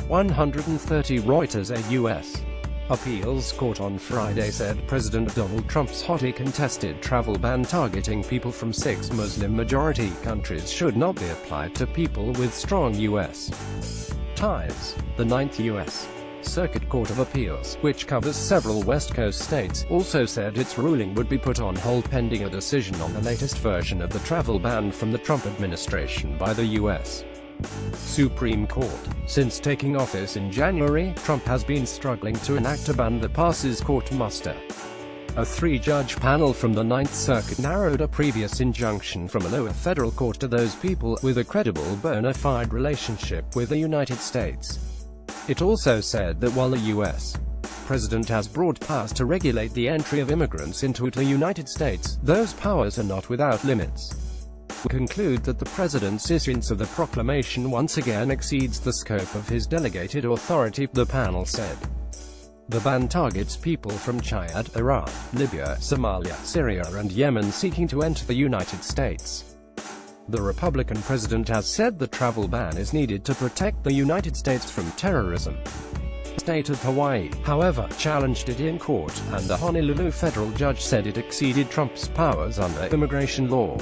130 Reuters A U.S. Appeals court on Friday said President Donald Trump's hotly contested travel ban targeting people from 6 Muslim-majority countries should not be applied to people with strong U.S. ties. The Ninth U.S. Circuit Court of Appeals, which covers several West Coast states, also said its ruling would be put on hold pending a decision on the latest version of the travel ban from the Trump administration by the U.S. Supreme Court. Since taking office in January, Trump has been struggling to enact a ban that passes court muster. A 3-judge panel from the Ninth Circuit narrowed a previous injunction from a lower federal court to those people with a credible bona fide relationship with the United States. It also said that while the U.S. president has broad powers to regulate the entry of immigrants into the United States, those powers are not without limits. We conclude that the president's issuance of the proclamation once again exceeds the scope of his delegated authority, the panel said. The ban targets people from Chad, Iran, Libya, Somalia, Syria and Yemen seeking to enter the United States. The Republican president has said the travel ban is needed to protect the United States from terrorism. The state of Hawaii, however, challenged it in court, and a Honolulu federal judge said it exceeded Trump's powers under immigration law.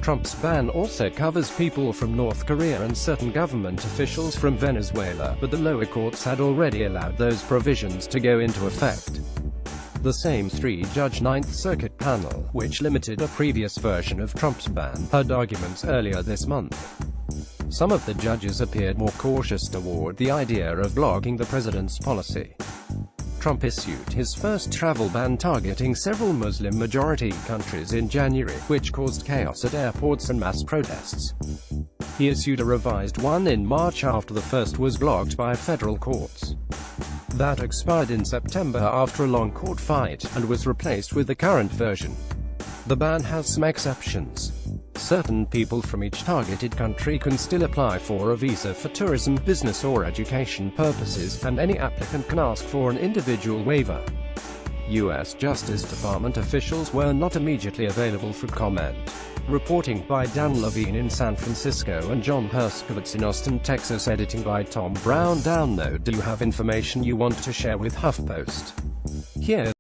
Trump's ban also covers people from North Korea and certain government officials from Venezuela, but the lower courts had already allowed those provisions to go into effect. The same 3-judge Ninth Circuit panel, which limited a previous version of Trump's ban, heard arguments earlier this month. Some of the judges appeared more cautious toward the idea of blocking the president's policy. Trump issued his first travel ban targeting several Muslim-majority countries in January, which caused chaos at airports and mass protests. He issued a revised one in March after the first was blocked by federal courts. That expired in September after a long court fight, and was replaced with the current version. The ban has some exceptions. Certain people from each targeted country can still apply for a visa for tourism, business or education purposes, and any applicant can ask for an individual waiver. U.S. Justice Department officials were not immediately available for comment. Reporting by Dan Levine in San Francisco and John Herskowitz in Austin, Texas. Editing by Tom Brown. Download. Do you have information you want to share with HuffPost? Here